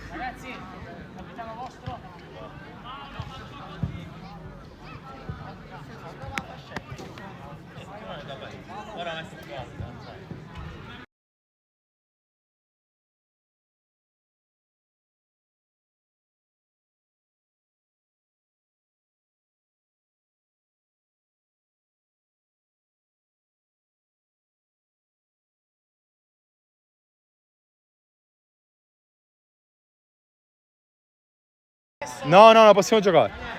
Ragazzi, capitano vostro. Ora metti più alta. No, no, no, possiamo giocare.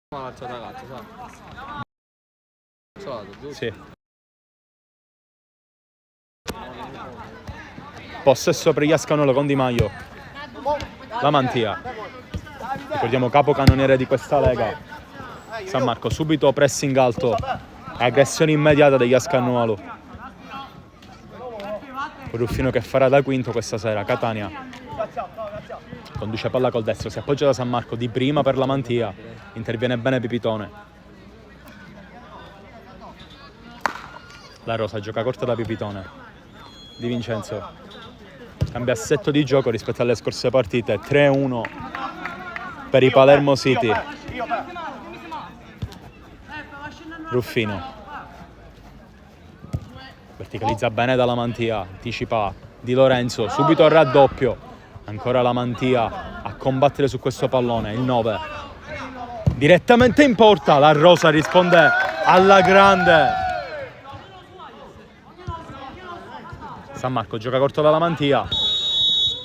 L'altro ragazzo, sai? Sì. Possesso per gli Cannualu con Di Maio. La Mantia. Ricordiamo capocannoniere di questa lega. San Marco, subito pressing alto. Aggressione immediata degli Cannualu. Ruffino che farà da quinto questa sera. Catania. Conduce palla col destro, si appoggia da San Marco di prima per la Mantia. Interviene bene Pipitone. La Rosa gioca corta da Pipitone. Di Vincenzo. Cambia assetto di gioco rispetto alle scorse partite. 3-1 per i Palermo City. Ruffino. Verticalizza bene dalla Mantia. Anticipa Di Lorenzo. Subito al raddoppio. Ancora la Mantia a combattere su questo pallone. Il 9. Direttamente in porta. La Rosa risponde alla grande. San Marco gioca corto dalla Mantia.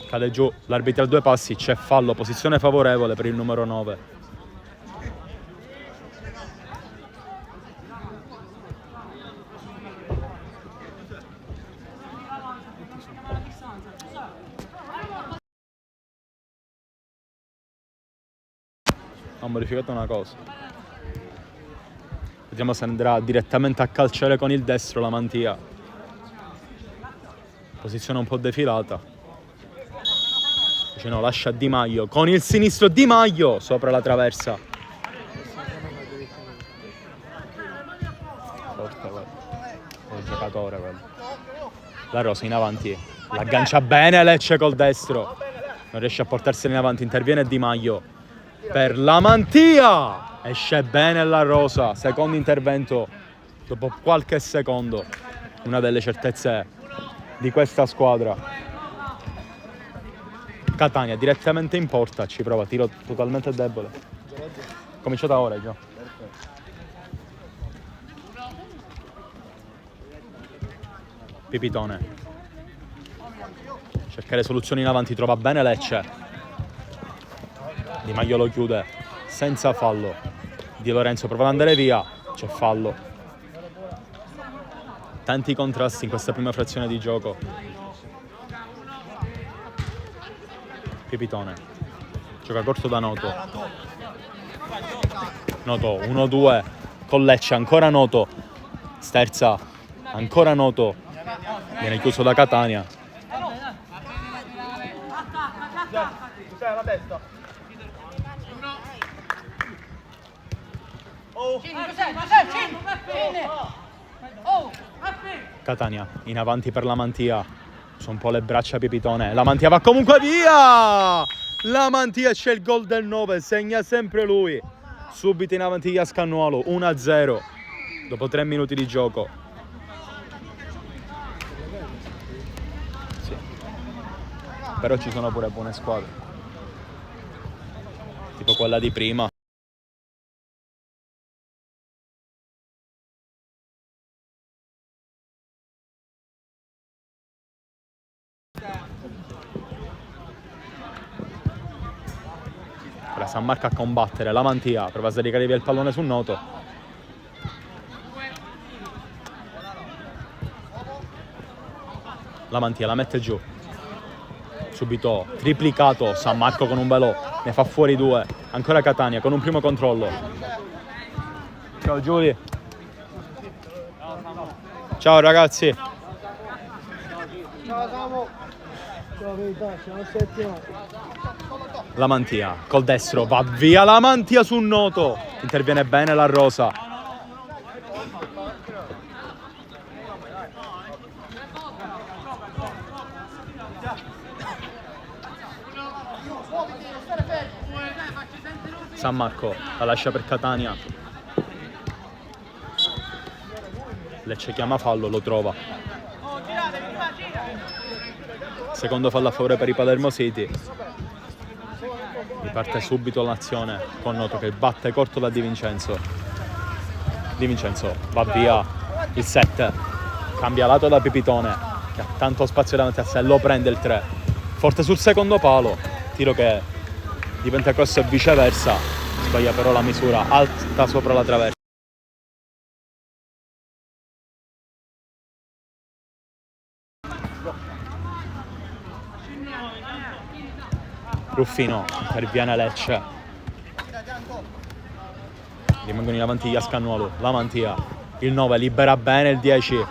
Cade giù. L'arbitro a 2 passi. C'è fallo. Posizione favorevole per il numero 9. Ho modificato una cosa. Vediamo se andrà direttamente a calciare con il destro la Mantia. Posizione un po' defilata. Invece no, lascia Di Maio con il sinistro. Di Maio sopra la traversa. Forte quello. Il giocatore quello. La Rosa in avanti. L'aggancia bene Lecce col destro. Non riesce a portarsela in avanti. Interviene Di Maio per la Mantia. Esce bene la Rosa. Secondo intervento dopo qualche secondo. Una delle certezze di questa squadra. Catania direttamente in porta, ci prova, tiro totalmente debole. Cominciata ora, Gio. Pipitone. Cercare soluzioni in avanti, trova bene Lecce. Di Maio lo chiude senza fallo. Di Lorenzo prova ad andare via, c'è fallo. Tanti contrasti in questa prima frazione di gioco. Pipitone gioca corto da Noto. Noto 1-2 con Lecce, ancora Noto. Sterza, ancora Noto. Viene chiuso da Catania. Catania in avanti per la Mantia. Sono un po' le braccia Pipitone. La Mantia va comunque via! La Mantia, c'è il gol del 9, segna sempre lui. Subito in avanti a Cannualu, 1-0 dopo 3 minuti di gioco. Sì. Però ci sono pure buone squadre, tipo quella di prima. Ora San Marco a combattere, la Mantia prova a scaricare via il pallone sul Noto. La Mantia la mette giù. Subito triplicato San Marco con un velò, ne fa fuori 2. Ancora Catania con un primo controllo. Ciao Giuli. Ciao ragazzi. Ciao Samu. Ciao verità, siamo settima. La Mantia col destro, va via la Mantia sul Noto. Interviene bene la Rosa. San Marco la lascia per Catania. Lecce chiama fallo, lo trova. Secondo fallo a favore per i Palermo City. Riparte subito l'azione con Noto che batte corto da Di Vincenzo. Di Vincenzo va via il 7. Cambia lato da Pipitone che ha tanto spazio davanti a sé, lo prende il 3. Forte sul secondo palo. Tiro che diventa cross e viceversa. Sbaglia però la misura alta sopra la traversa. Ruffino interviene Lecce. Rimangono in avanti a Cannualu. La Mantia, il 9 libera bene il 10.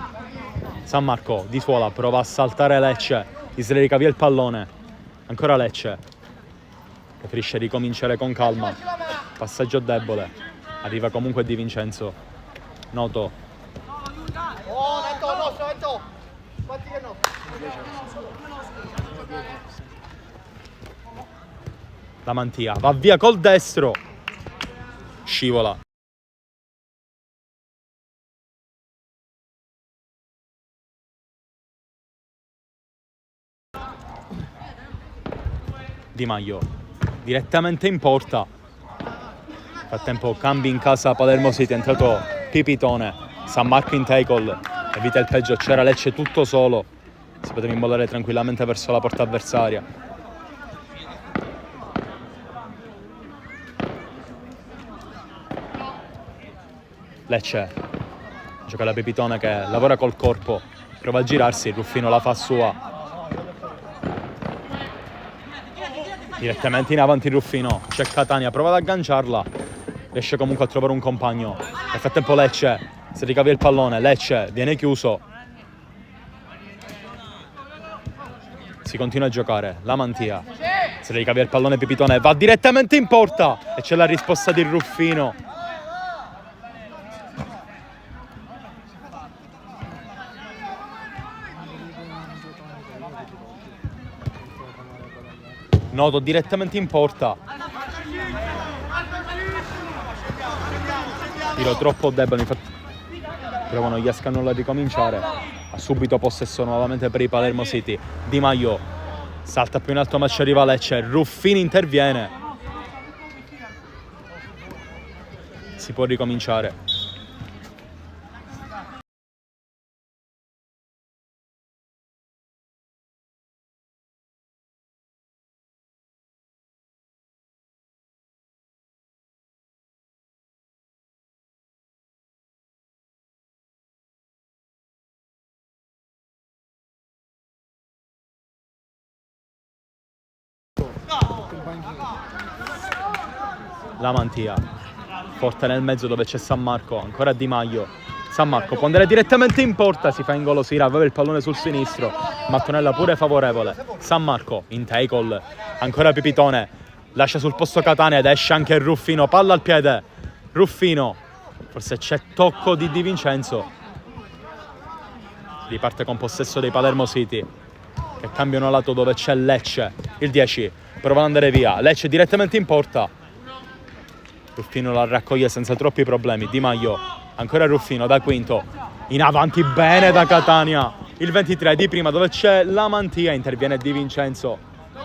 San Marco di suola prova a saltare Lecce, gli si rica via il pallone. Ancora Lecce, preferisce ricominciare con calma. Passaggio debole, arriva comunque Di Vincenzo. Noto. La Mantia va via col destro, scivola. Di Maio direttamente in porta. Nel frattempo cambi in casa Palermo City, è entrato Pipitone. San Marco in tackle, evita il peggio, c'era Lecce tutto solo, si poteva immollare tranquillamente verso la porta avversaria. Lecce gioca la Pipitone che lavora col corpo, prova a girarsi, Ruffino la fa sua. Direttamente in avanti Ruffino, c'è Catania, prova ad agganciarla, riesce comunque a trovare un compagno. Nel frattempo Lecce si ricavia il pallone, Lecce viene chiuso. Si continua a giocare, la Mantia si ricavia il pallone, Pipitone va direttamente in porta e c'è la risposta di Ruffino. Noto direttamente in porta. Tiro troppo debole, infatti provano gli Cannualu a ricominciare. Ha subito possesso nuovamente per i Palermo City. Di Maio Salta più in alto ma ci arriva Lecce. Ruffini interviene. Si può ricominciare. La Mantia, forte nel mezzo dove c'è San Marco, ancora Di Maio. San Marco può andare direttamente in porta, si fa ingolosire, aveva il pallone sul sinistro, Mattonella pure favorevole. San Marco in tackle, ancora Pipitone, lascia sul posto Catania ed esce anche Ruffino, palla al piede, Ruffino, forse c'è tocco di Di Vincenzo. Riparte con possesso dei Palermo City, che cambiano lato dove c'è Lecce, il 10, prova ad andare via, Lecce direttamente in porta. Ruffino la raccoglie senza troppi problemi. Di Maio, ancora Ruffino da quinto, in avanti bene da Catania. Il 23 di prima dove c'è la Mantia, interviene Di Vincenzo.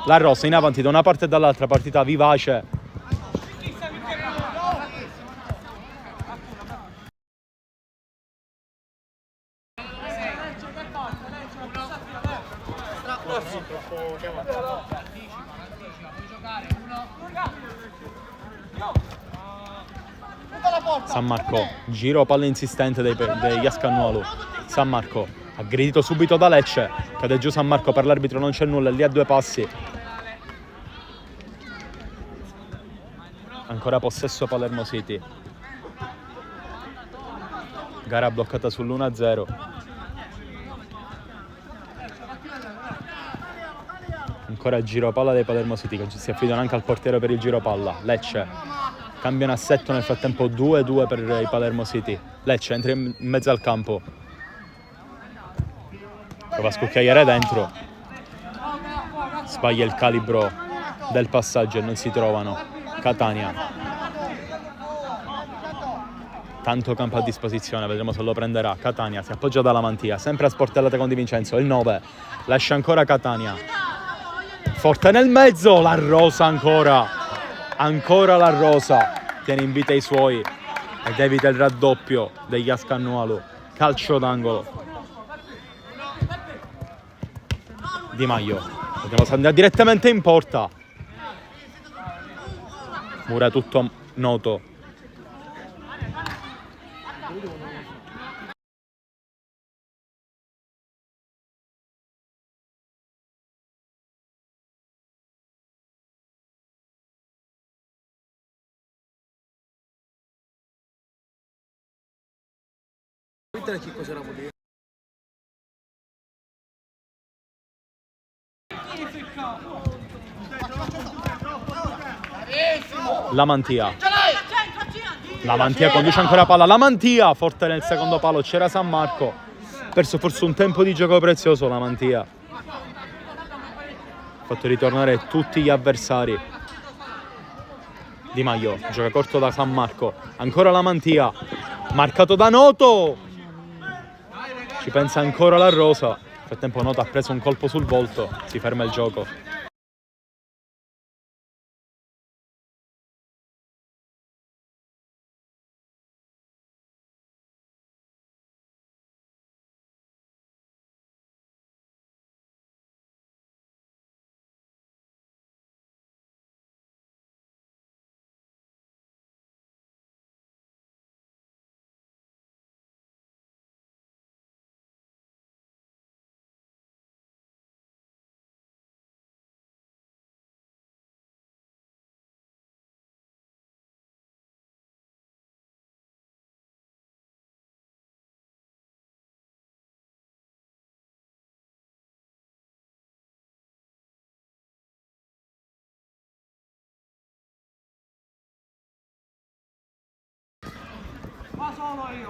La Rosa in avanti da una parte e dall'altra, partita vivace. San Marco, giro palla insistente degli Cannualu. San Marco, aggredito subito da Lecce, cade giù San Marco, per l'arbitro non c'è nulla, è lì a 2 passi. Ancora possesso Palermo City. Gara bloccata sull'1-0. Ancora giro palla dei Palermo City, che si affidano anche al portiere per il giro palla. Lecce cambia un assetto, nel frattempo 2-2 per i Palermo City. Lecce entra in mezzo al campo, prova a scucchiaiare dentro, sbaglia il calibro del passaggio e non si trovano. Catania, tanto campo a disposizione, vedremo se lo prenderà. Catania si appoggia dalla Mantia, sempre a sportellate con Di Vincenzo, il 9 lascia ancora Catania, forte nel mezzo, la Rosa ancora la Rosa, tiene in vita i suoi ed evita il raddoppio degli Cannualu. Calcio d'angolo. Di Maio, dobbiamo andare direttamente in porta. Mura tutto noto. La Mantia. La Mantia conduce ancora palla. La Mantia, forte nel secondo palo. C'era San Marco. Perso forse un tempo di gioco prezioso la Mantia. Ha fatto ritornare tutti gli avversari. Di Maio gioca corto da San Marco. Ancora la Mantia. Marcato da Noto. Ci pensa ancora la Rosa. Nel frattempo Noto ha preso un colpo sul volto. Si ferma il gioco.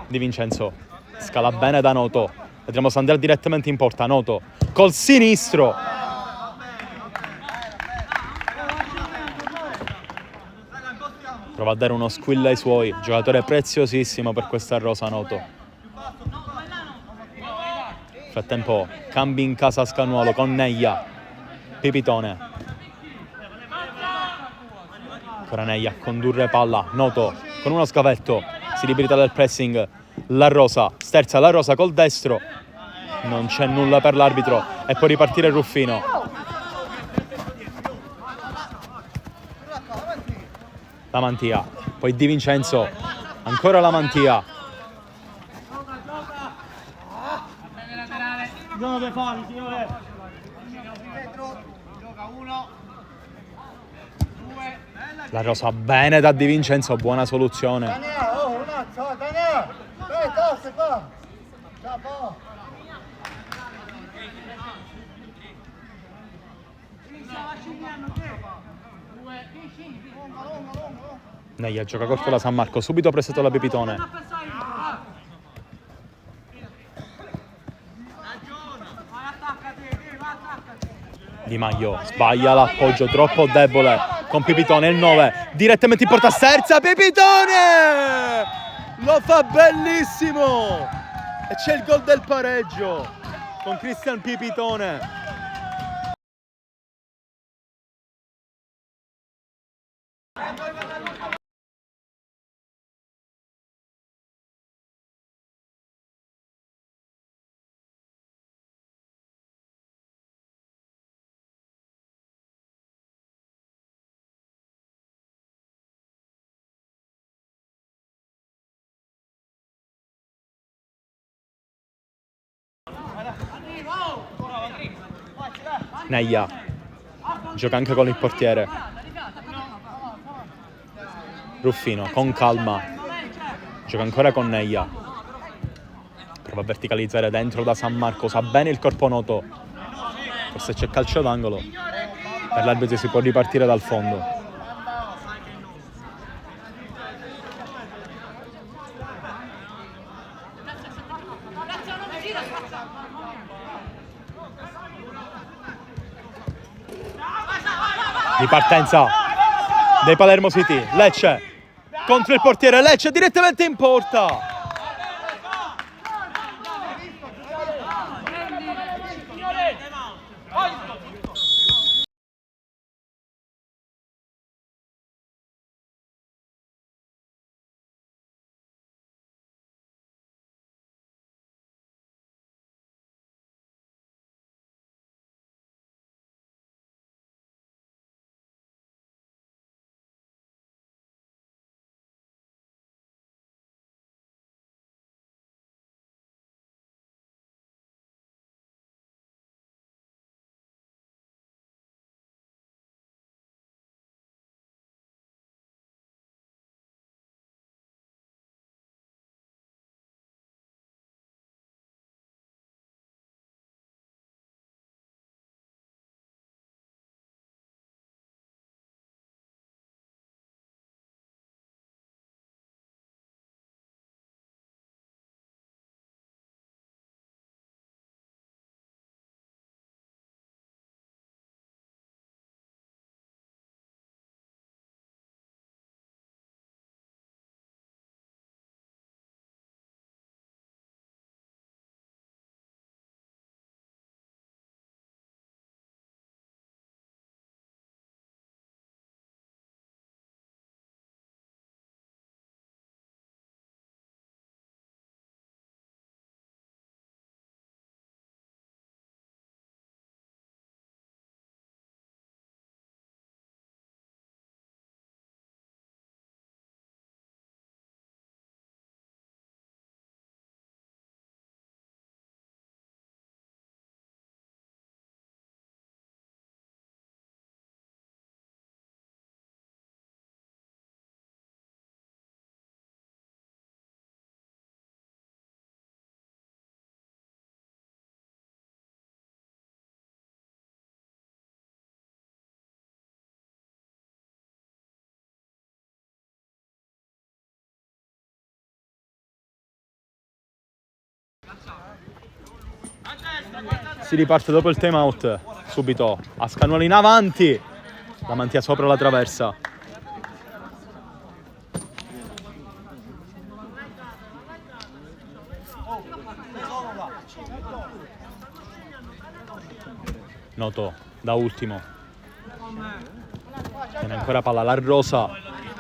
Di Vincenzo scala bene da Noto, vedremo se andrà direttamente in porta. Noto col sinistro, prova a dare uno squill ai suoi, giocatore preziosissimo per questa rosa Noto. Nel frattempo cambi in casa Cannualu con Neia, Pipitone. Coranelli a condurre palla. Noto con uno scavetto. Si liberta dal pressing. La Rosa. Sterza la Rosa col destro. Non c'è nulla per l'arbitro. E può ripartire Ruffino. La Mantia. Poi Di Vincenzo. Ancora la Mantia. Dove fare, signore? La Rosa bene da Di Vincenzo. Buona soluzione. Neia gioca corto la San Marco. Subito pressato la Pipitone. Di Maio sbaglia l'appoggio, troppo debole con Pipitone, il 9 direttamente in porta Sterza. Pipitone lo fa bellissimo e c'è il gol del pareggio con Cristian Pipitone. Neia gioca anche con il portiere. Ruffino con calma gioca ancora con Neia, prova a verticalizzare dentro da San Marco, sa bene il corpo Noto, forse c'è calcio d'angolo, per l'arbitro si può ripartire dal fondo. Di partenza dei Palermo City, Lecce contro il portiere, Lecce direttamente in porta. Si riparte dopo il time out, subito a Cannualu in avanti, la Mantia sopra la traversa. Noto da ultimo. Tiene ancora palla la Rosa,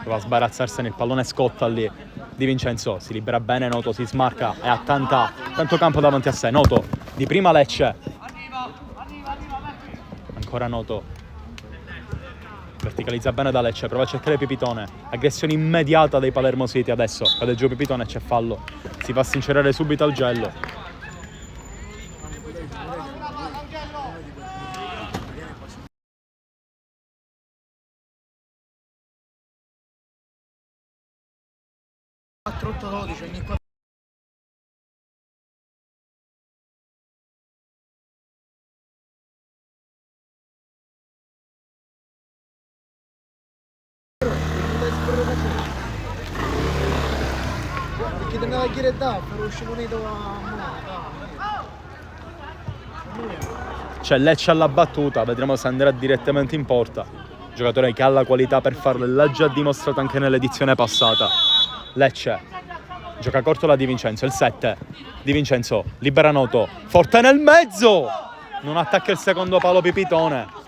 prova a sbarazzarsene, il pallone scotta lì. Di Vincenzo si libera bene, Noto si smarca e ha tanto campo davanti a sé. Noto di prima Lecce, ancora Noto, verticalizza bene da Lecce, prova a cercare Pipitone, aggressione immediata dei Palermo City. Adesso cade giù Pipitone e c'è fallo, si fa sincerare subito al gello. Perché te ne vai a chiedere da, per uscire unito a... C'è Lecce alla battuta, vedremo se andrà direttamente in porta. Giocatore che ha la qualità per farlo e l'ha già dimostrato anche nell'edizione passata. Lecce gioca corto la Di Vincenzo, il 7. Di Vincenzo libera Noto, forte nel mezzo, non attacca il secondo palo Pipitone.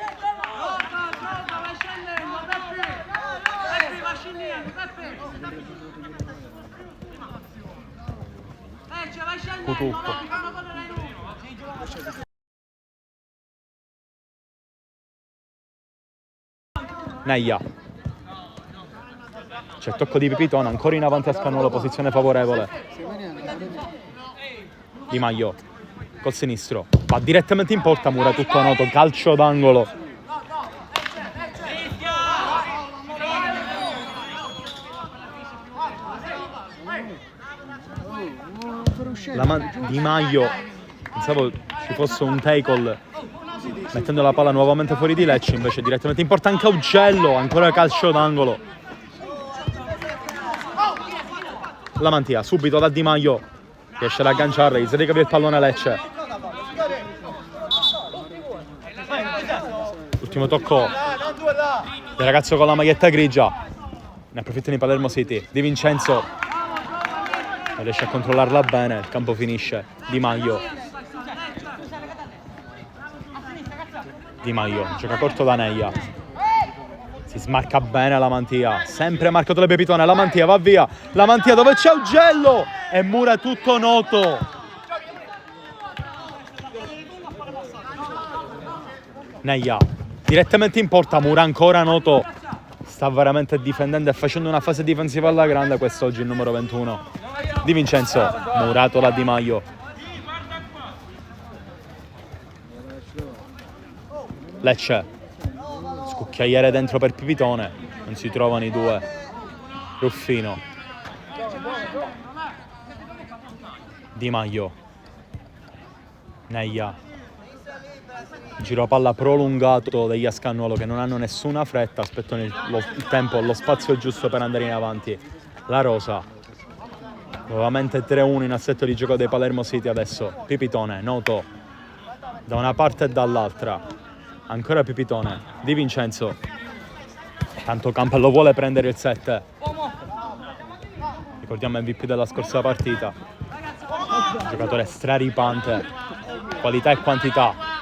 Tutto. Neia, c'è tocco di Pipitone, ancora in avanti a Cannualu, posizione favorevole. Di Maio col sinistro va direttamente in porta, mura tutto Noto, calcio d'angolo. Di Maio, pensavo ci fosse un tackle mettendo la palla nuovamente fuori di Lecce, invece direttamente in porta anche Augello, ancora calcio d'angolo. La Mantia subito da Di Maio, riesce ad agganciarla, gli si ricava il pallone a Lecce. Ultimo tocco del ragazzo con la maglietta grigia, ne approfittano i Palermo City. Di Vincenzo non riesce a controllarla bene, il campo finisce. Di Maio gioca corto da Neia, si smarca bene la Mantia, sempre marcato le Pipitone, la Mantia va via, la Mantia dove c'è Augello e mura tutto Noto. Neia direttamente in porta, mura ancora Noto, sta veramente difendendo e facendo una fase difensiva alla grande quest'oggi il numero 21. Di Vincenzo, murato da Di Maio. Lecce, scucchiaiere dentro per Pipitone, non si trovano i due. Ruffino, Di Maio, Neia, giro palla prolungato degli Cannualu che non hanno nessuna fretta, aspettano il tempo, lo spazio giusto per andare in avanti. La Rosa, nuovamente 3-1 in assetto di gioco dei Palermo City adesso. Pipitone, Noto, da una parte e dall'altra. Ancora Pipitone, Di Vincenzo, tanto campo lo vuole prendere il 7. Ricordiamo MVP della scorsa partita, giocatore straripante, qualità e quantità.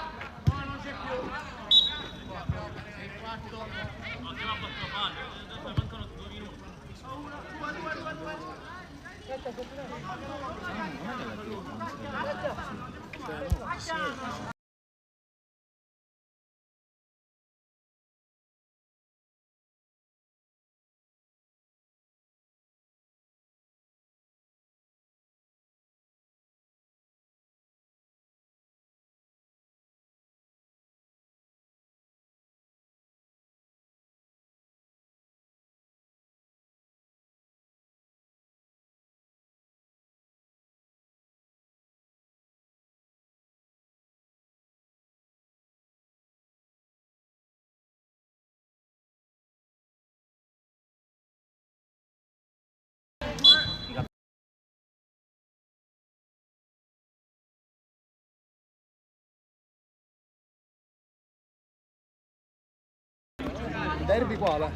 Derby quale?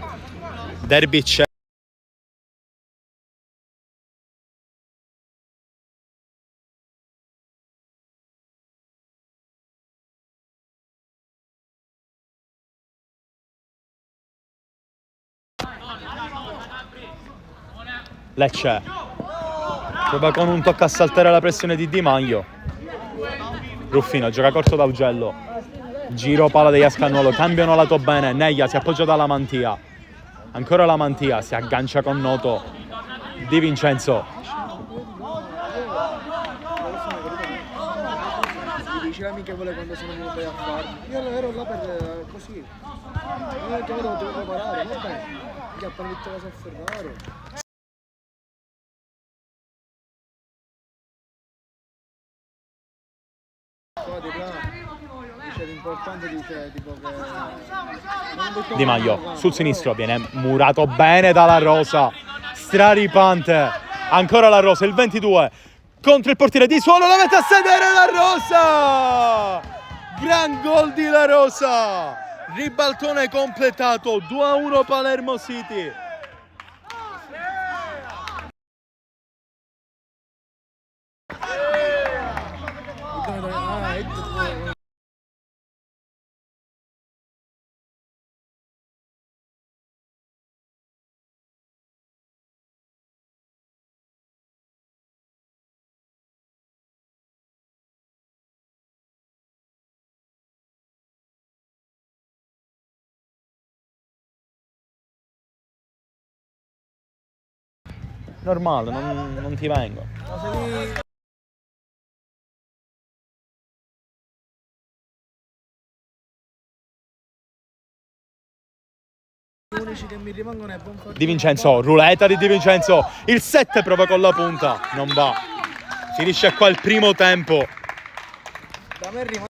Derby c'è. Lecce prova con un tocco a saltare la pressione di Maio. Ruffino gioca corto da Augello, giro palla degli Cannualu, cambiano lato bene, Neglia si appoggia dalla Mantia, ancora la Mantia, si aggancia con Noto, Di Vincenzo. Diceva mica vuole quando sono venuto a farlo. Io ero là per così. Non è che me lo devo preparare, vabbè. Che appena detto cosa a Ferraro. Qua di là dice l'importante dice tipo che. Di Maio sul sinistro viene murato bene dalla Rosa, straripante, ancora la Rosa, il 22 contro il portiere di suolo, la mette a sedere la Rosa, gran gol di La Rosa, ribaltone completato, 2-1 Palermo City. Normale, non ti vengo. Gli unici che mi rimangono è buon Di Vincenzo, ruleta di Di Vincenzo, il 7 prova con la punta, non va. Finisce qua il primo tempo. Da me rimane.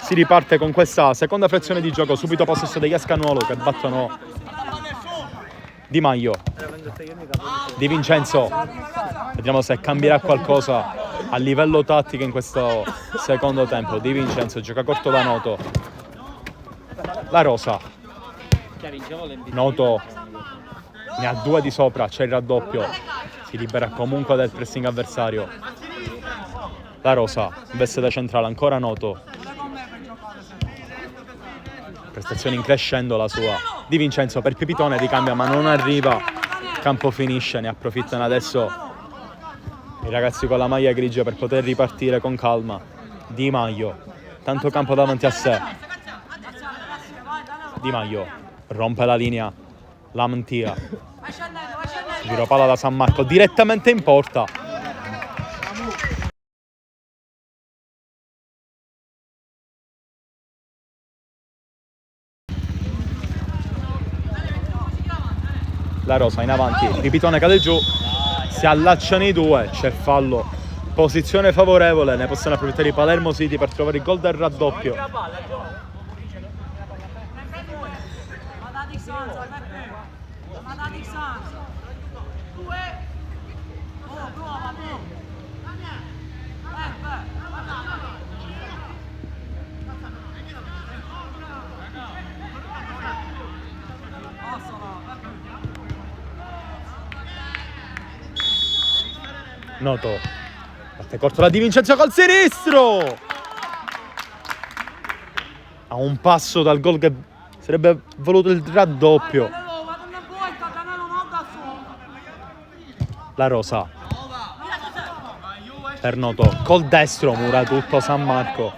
Si riparte con questa seconda frazione di gioco, subito possesso degli Cannualu che battono Di Maio. Di Vincenzo, vediamo se cambierà qualcosa a livello tattico in questo secondo tempo. Di Vincenzo gioca corto da Noto, la Rosa, Noto ne ha 2 di sopra, c'è il raddoppio, si libera comunque del pressing avversario. La Rosa investe da centrale, ancora Noto, prestazione in crescendo la sua. Di Vincenzo per Pipitone ricambia ma non arriva, campo finisce, ne approfittano adesso i ragazzi con la maglia grigia per poter ripartire con calma. Di Maio, tanto campo davanti a sé, Di Maio rompe la linea, la Mantia, giro palla da San Marco direttamente in porta. la rosa in avanti, Pipitone cade giù, si allacciano i due, c'è fallo, posizione favorevole, ne possono approfittare i Palermo City per trovare il gol del raddoppio. Noto, parte corto la Di Vincenzo col sinistro, a un passo dal gol che sarebbe voluto il raddoppio. La rosa per Noto, col destro mura tutto San Marco.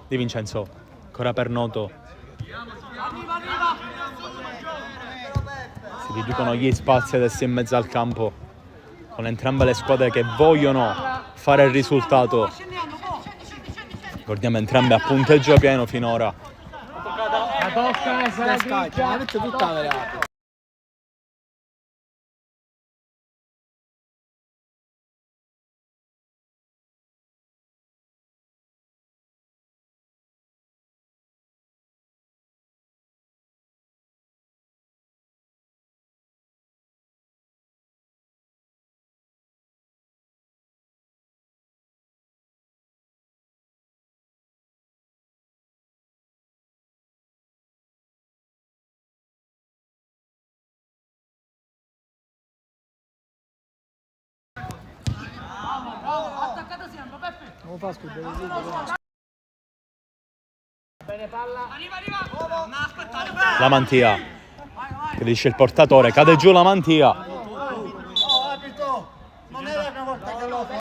Di Vincenzo, ancora per Noto. Si riducono gli spazi adesso in mezzo al campo, con entrambe le squadre che vogliono fare il risultato. Ricordiamo entrambe a punteggio pieno finora. La tocca, se la Scaccia, la mette tutta velata. Non fa scudere. La mantia, che dice il portatore, cade giù la mantia. Non era una volta che lo fa.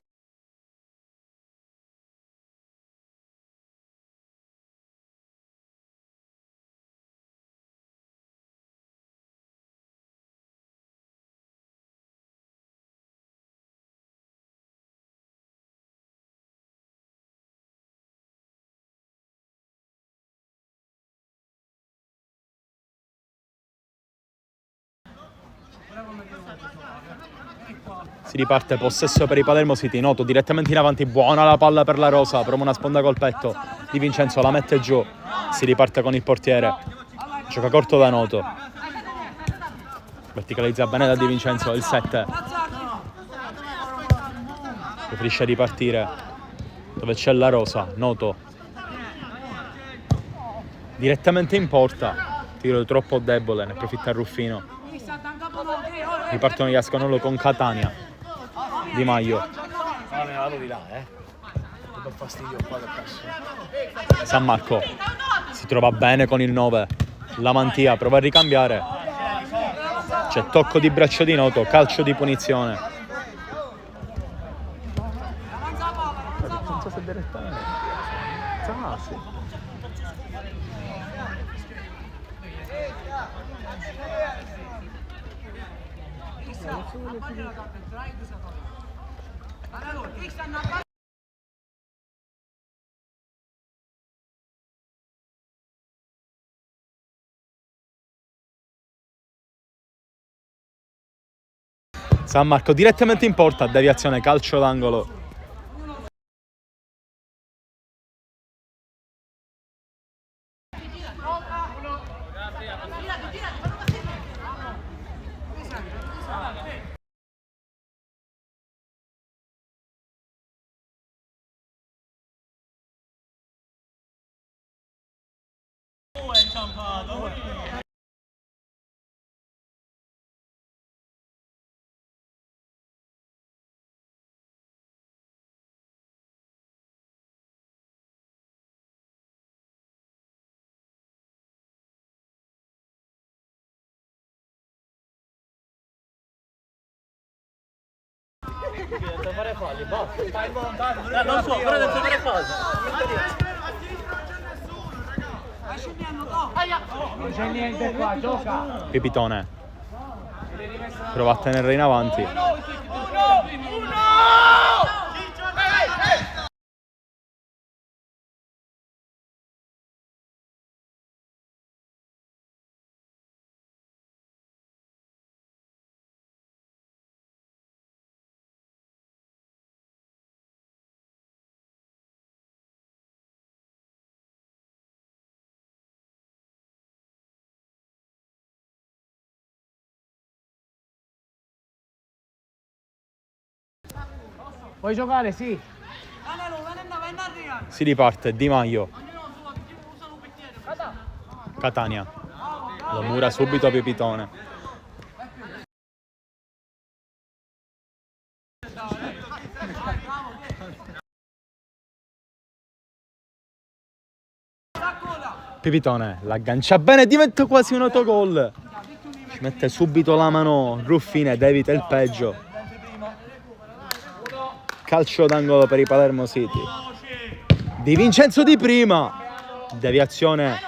Si riparte possesso per i Palermo City. Noto direttamente in avanti, buona la palla per la rosa, prova una sponda col petto. Di Vincenzo la mette giù, si riparte con il portiere, gioca corto da Noto, verticalizza bene da Di Vincenzo, il 7 preferisce ripartire dove c'è la rosa. Noto direttamente in porta, tiro troppo debole, ne approfitta Ruffino. Ripartono gli Cannualu con Catania. Di Maio, Vado di là, Mi do fastidio qua del passo. San Marco si trova bene con il 9, la mantia, prova a ricambiare, c'è tocco di braccio di Noto, calcio di punizione. Non so se direttamente. Ah, sì. San Marco direttamente in porta, deviazione, calcio d'angolo. Devo fare falli, basta. Non so, però devo fare falli. Non c'è niente qua, gioca. Pipitone prova a tenerla in avanti. Puoi giocare, sì. Si riparte Di Maio. Catania lo mura subito a Pipitone. Pipitone l'aggancia bene e diventa quasi un autogol. Ci mette subito la mano Ruffine ed evita il peggio. Calcio d'angolo per i Palermo City. Di Vincenzo di prima. Deviazione.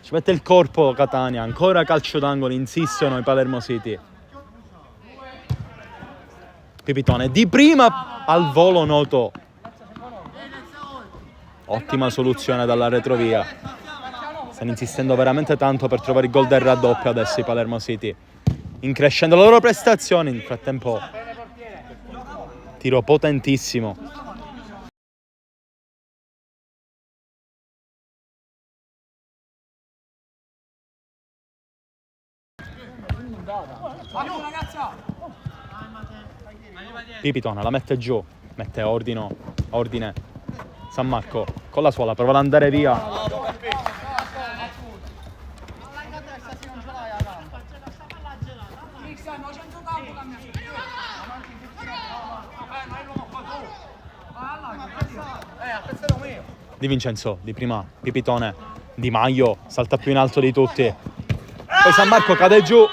Ci mette il corpo Catania. Ancora calcio d'angolo. Insistono i Palermo City. Pipitone di prima al volo Noto. Ottima soluzione dalla retrovia. Stanno insistendo veramente tanto per trovare il gol del raddoppio adesso i Palermo City. Increscendo le loro prestazioni. Nel frattempo tiro potentissimo. Pipitone la mette giù, mette ordine. San Marco con la suola prova ad andare via. Di Vincenzo, di prima Pipitone, Di Maio salta più in alto di tutti. Poi San Marco cade giù.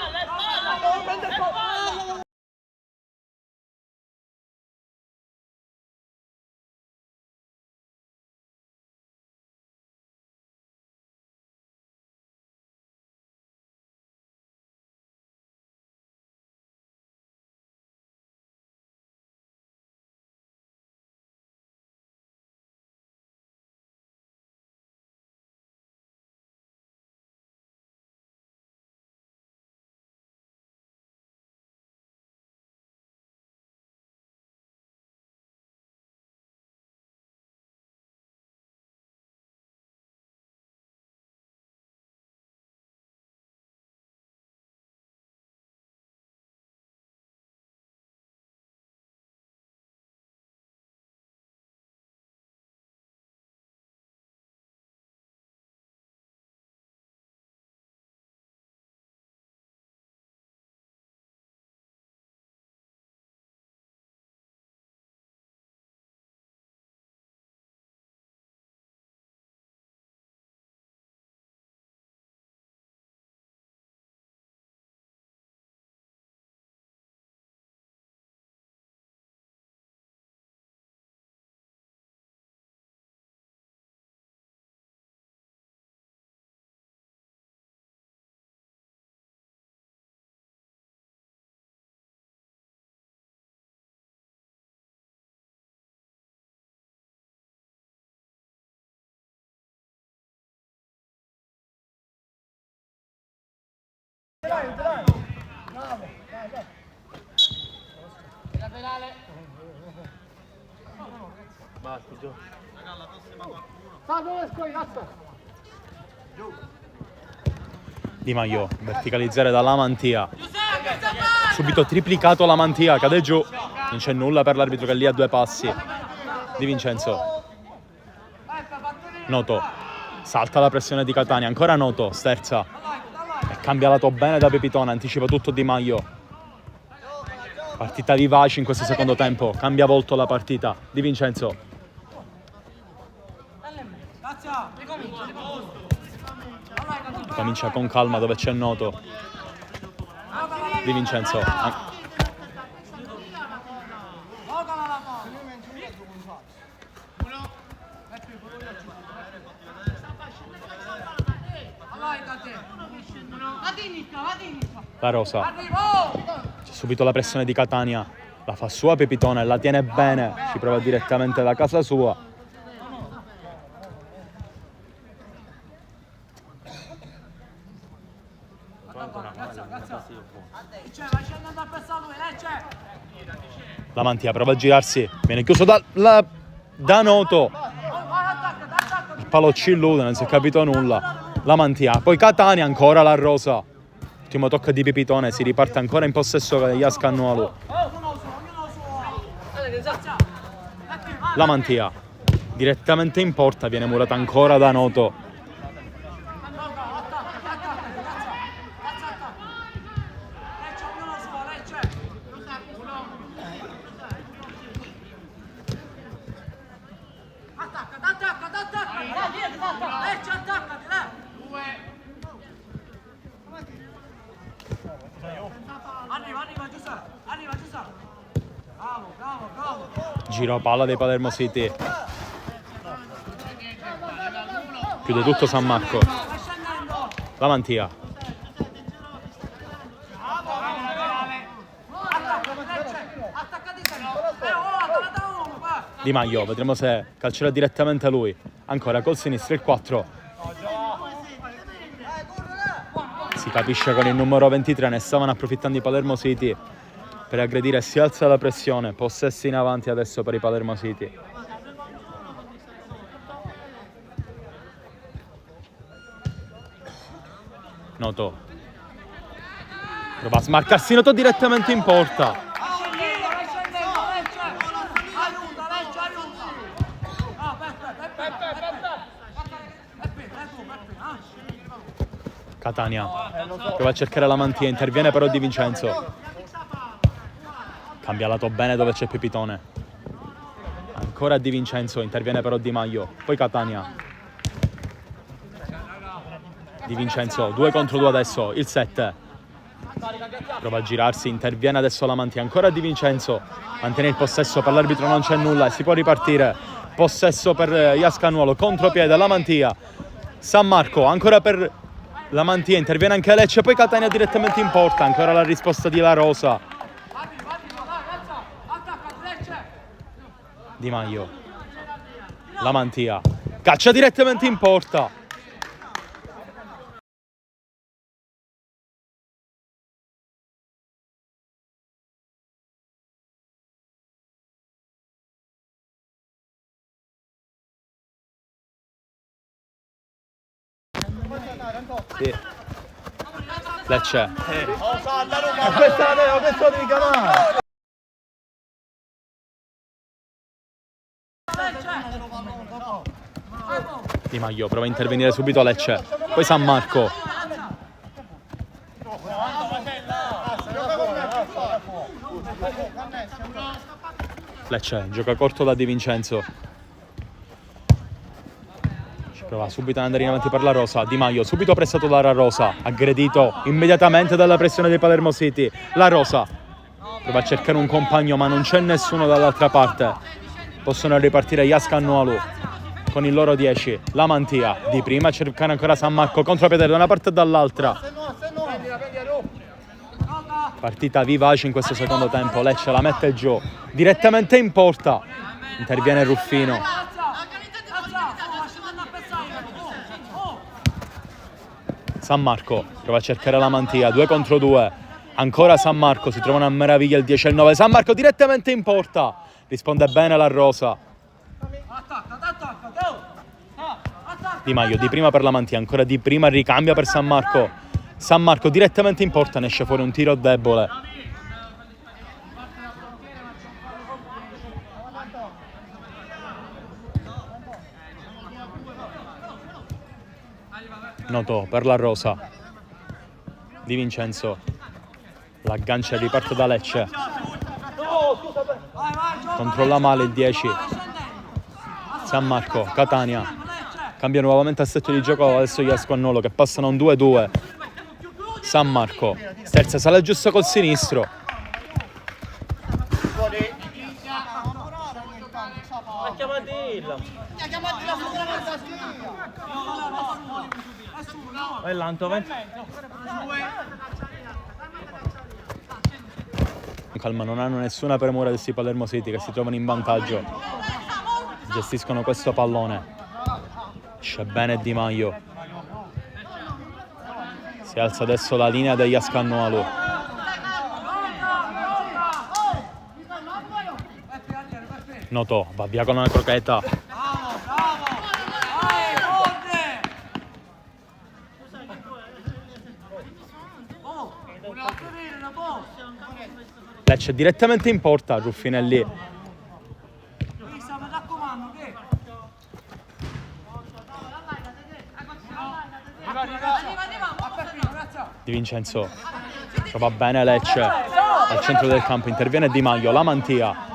Di Maio, verticalizzare dalla Mantia. Subito triplicato la Mantia, cade giù. Non c'è nulla per l'arbitro che è lì a 2 passi. Di Vincenzo. Noto. Salta la pressione di Catania, ancora Noto, sterza. E cambia lato bene da Pipitone, anticipa tutto Di Maio. Partita vivace in questo secondo tempo, cambia volto la partita. Di Vincenzo. Comincia con calma dove c'è Noto. Di Vincenzo. La Rosa. C'è subito la pressione di Catania. La fa sua Pepitone, la tiene bene. Ci prova direttamente da casa sua. La Mantia prova a girarsi, viene chiuso da Noto. Il palo ci illude, non si è capito nulla. La Mantia, poi Catania, ancora la Rosa. Ultimo tocco di Pipitone, si riparte ancora in possesso degli Cannualu. La Mantia, direttamente in porta, viene murata ancora da Noto. Giro palla dei Palermo City. Chiude tutto San Marco. La Mantia. Di Maio, vedremo se calcerà direttamente lui. Ancora col sinistro il 4. Si capisce con il numero 23, ne stavano approfittando i Palermo City per aggredire. Si alza la pressione, possessi in avanti adesso per i Palermo City. Noto prova a smarcarsi, Noto direttamente in porta. Catania prova a cercare la Mantia, interviene però Di Vincenzo. Cambia lato bene dove c'è Pepitone. Ancora Di Vincenzo, interviene però Di Maio. Poi Catania. Di Vincenzo, 2 contro 2 adesso, il 7. Prova a girarsi, interviene adesso la Mantia. Ancora Di Vincenzo, mantiene il possesso, per l'arbitro non c'è nulla e si può ripartire. Possesso per Cannualu, contropiede la Mantia. San Marco, ancora per la Mantia, interviene anche Lecce, poi Catania direttamente in porta. Ancora la risposta di La Rosa. Di Maio. La Mantia. Caccia direttamente in porta. Sì. Lecce. Questo devi chiamare. Di Maio prova a intervenire subito Lecce. Poi San Marco. Lecce gioca corto da Di Vincenzo. Prova subito ad andare in avanti per la Rosa. Di Maio subito pressato dalla Rosa, aggredito immediatamente dalla pressione dei Palermo City. La Rosa prova a cercare un compagno ma non c'è nessuno dall'altra parte. Possono ripartire Cannualu con il loro 10. La Mantia di prima, cercare ancora San Marco, contropiede da una parte e dall'altra. Partita vivace in questo secondo tempo. Lecce la mette giù direttamente in porta. Interviene Ruffino. San Marco prova a cercare la Mantia, 2 contro 2. Ancora San Marco, si trovano a meraviglia il 10 e il 9. San Marco direttamente in porta. Risponde bene la Rosa. Di Maio di prima per la Mantia, ancora di prima ricambia per San Marco. San Marco direttamente in porta, ne esce fuori un tiro debole. Noto per la Rosa. Di Vincenzo l'aggancia e riparte da Lecce. Controlla male il 10. San Marco, Catania. Cambia nuovamente assetto di gioco adesso gli Cannualu che passano a un 2-2. San Marco sterza, sale giusto col sinistro. Vai Lanto, vai. Calma, non hanno nessuna premura questi Palermo City che si trovano in vantaggio. Gestiscono questo pallone. Esce bene Di Maio. Si alza adesso la linea degli Cannualu. Noto, va via con una crocheta. Lecce direttamente in porta, Ruffinelli. Di Vincenzo. Trova bene Lecce. Al centro del campo interviene Di Maio, la mantia.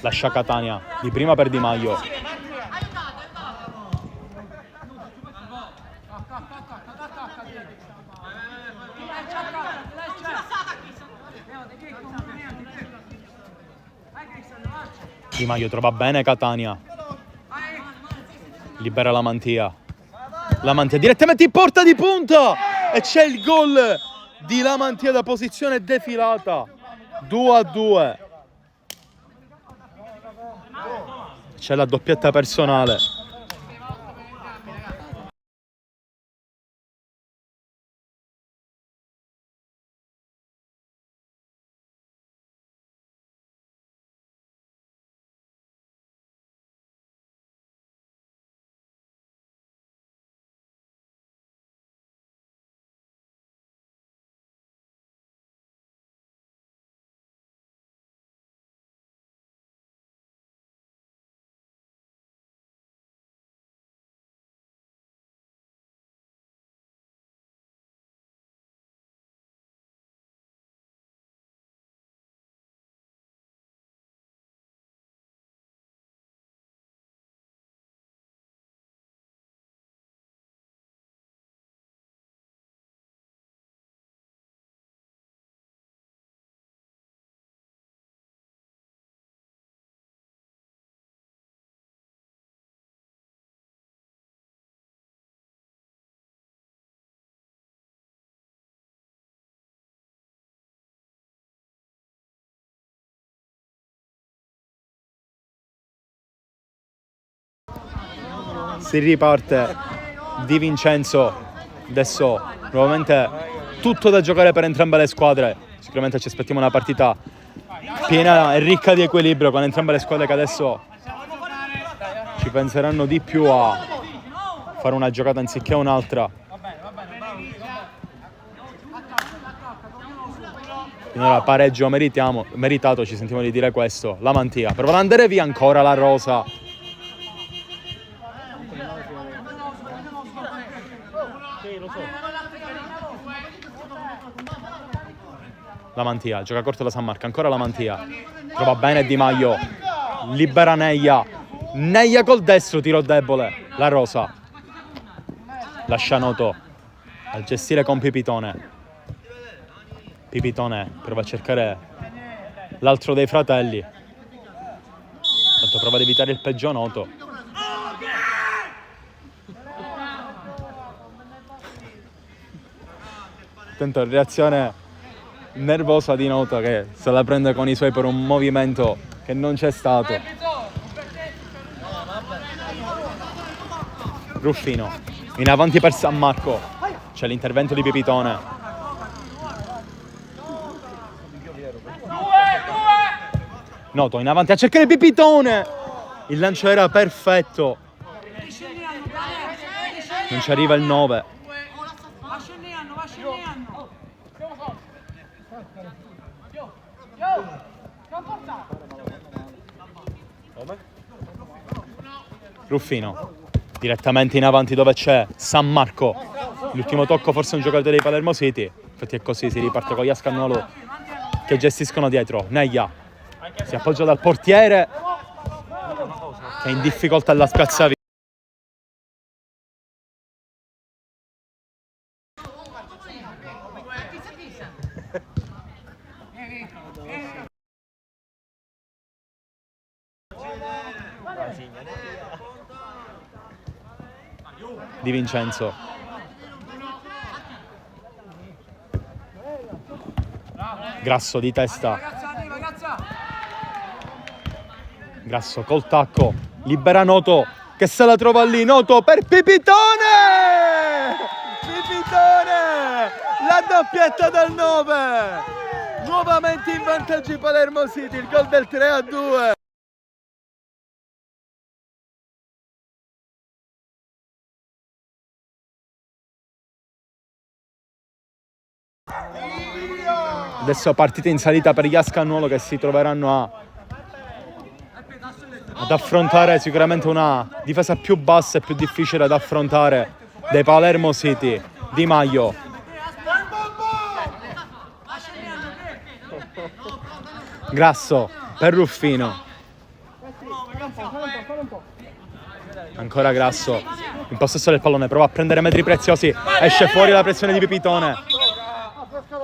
Lascia Catania, di prima per Di Maio. Di Maio trova bene Catania. Libera la mantia. La mantia direttamente in porta di punta. E c'è il gol di la mantia da posizione defilata. 2-2. C'è la doppietta personale. Si riparte Di Vincenzo. Adesso nuovamente tutto da giocare per entrambe le squadre. Sicuramente ci aspettiamo una partita piena e ricca di equilibrio, con entrambe le squadre che adesso ci penseranno di più a fare una giocata anziché un'altra. Finora pareggio meritato, ci sentiamo di dire questo. La mantia prova ad andare via ancora la rosa. La mantia, gioca corto la San Marco, ancora la mantia. Trova bene Di Maio. Libera Neia. Neia col destro, tiro debole. La rosa. Lascia Noto a gestire con Pipitone. Pipitone prova a cercare l'altro dei fratelli. Tanto prova ad evitare il peggio Noto. Attento, reazione nervosa di Noto che se la prende con i suoi per un movimento che non c'è stato. Ruffino in avanti per San Marco. C'è l'intervento di Pipitone. Noto in avanti a cercare Pipitone. Il lancio era perfetto. Non ci arriva il 9. Ruffino direttamente in avanti dove c'è San Marco. L'ultimo tocco forse un giocatore dei Palermo City. Infatti è così, si riparte con gli Cannualu che gestiscono dietro. Neia si appoggia dal portiere che è in difficoltà alla spiazzavia. Di Vincenzo. Grasso di testa. Grasso col tacco. Libera Noto che se la trova lì. Noto per Pipitone! Pipitone! La doppietta del 9! Nuovamente in vantaggio Palermo City, il gol del 3-2. Adesso partita in salita per gli Cannualu che si troveranno ad affrontare sicuramente una difesa più bassa e più difficile da affrontare dei Palermo City. Di Maio. Grasso per Ruffino. Ancora Grasso in possesso del pallone, prova a prendere metri preziosi, esce fuori la pressione di Pipitone.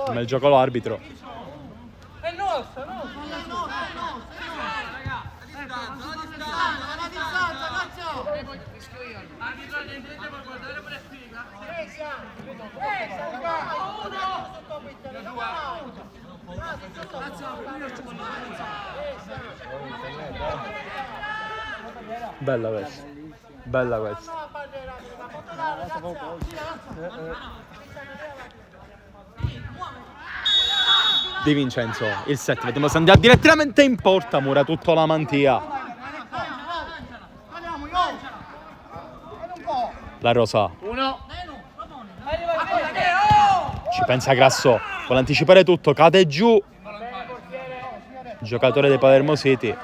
Come il gioco l'arbitro. Bella questa, bella questa. Di Vincenzo, il 7, vediamo se andiamo direttamente in porta, mura tutto la mantia. La Rosa. Ci pensa Grasso, vuole anticipare tutto, cade giù. Giocatore dei Palermo City.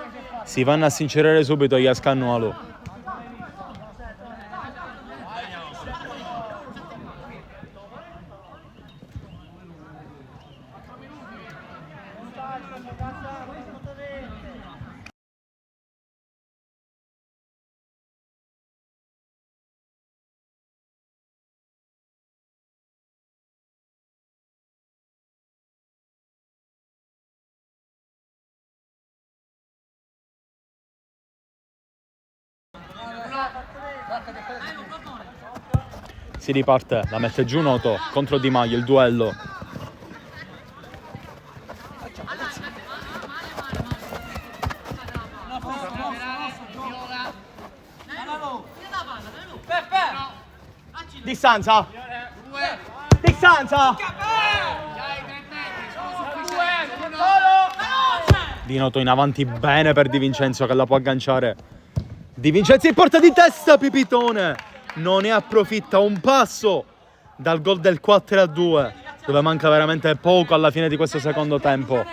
Si vanno a sincerare subito gli Cannualu. Si riparte, la mette giù Noto contro Di Maio, il duello. Distanza! Distanza! Di Noto in avanti bene per Di Vincenzo che la può agganciare. Di Vincenzo in porta di testa, Pipitone! Non ne approfitta un passo dal gol del 4-2, dove manca veramente poco alla fine di questo secondo tempo.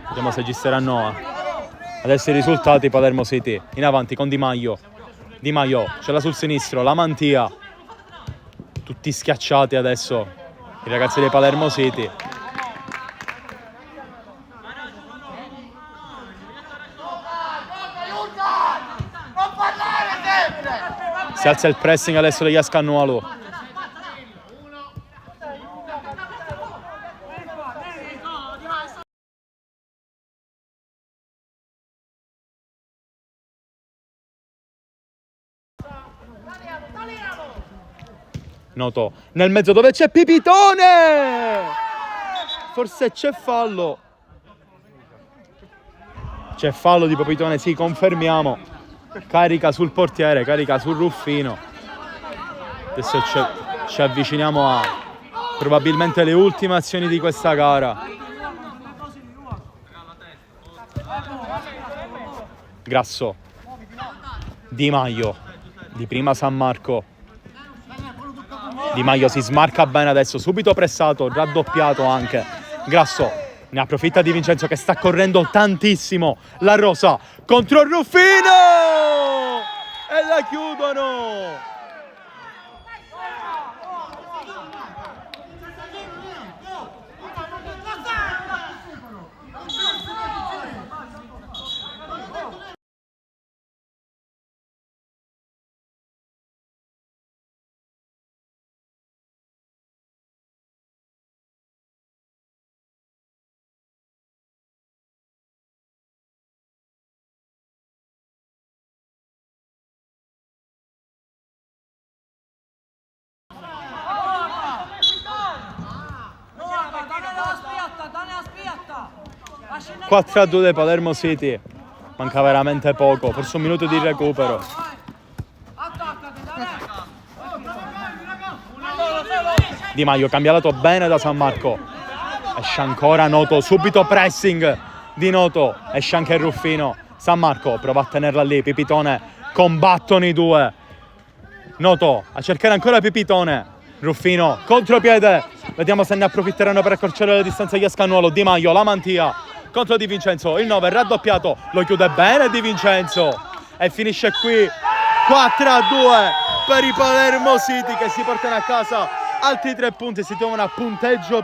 Vediamo se ci saranno adesso i risultati. Palermo City in avanti con Di Maio. Di Maio ce l'ha sul sinistro, la mantia. Tutti schiacciati adesso i ragazzi dei Palermo City. Si alza il pressing adesso degli Cannualu. Noto nel mezzo dove c'è Pipitone! Forse c'è fallo. C'è fallo di Pipitone, sì, confermiamo. Carica sul portiere, carica sul Ruffino. Adesso ci avviciniamo a probabilmente le ultime azioni di questa gara. Grasso. Di Maio. Di prima San Marco. Di Maio si smarca bene adesso, subito pressato, raddoppiato anche. Grasso. Ne approfitta Di Vincenzo che sta correndo tantissimo. La Rosa contro il Ruffino! E la chiudono! 4-2 del Palermo City. Manca veramente poco, forse un minuto di recupero. Di Maio cambia lato bene da San Marco. Esce ancora Noto, subito pressing di Noto. Esce anche Ruffino. San Marco prova a tenerla lì, Pipitone, combattono i due. Noto a cercare ancora Pipitone. Ruffino, contropiede. Vediamo se ne approfitteranno per accorciare la distanza gli Cannualu. Di Maio, la mantia contro Di Vincenzo. Il 9 raddoppiato, lo chiude bene Di Vincenzo. E finisce qui 4-2 per i Palermo City che si portano a casa altri 3 punti. Si trovano a punteggio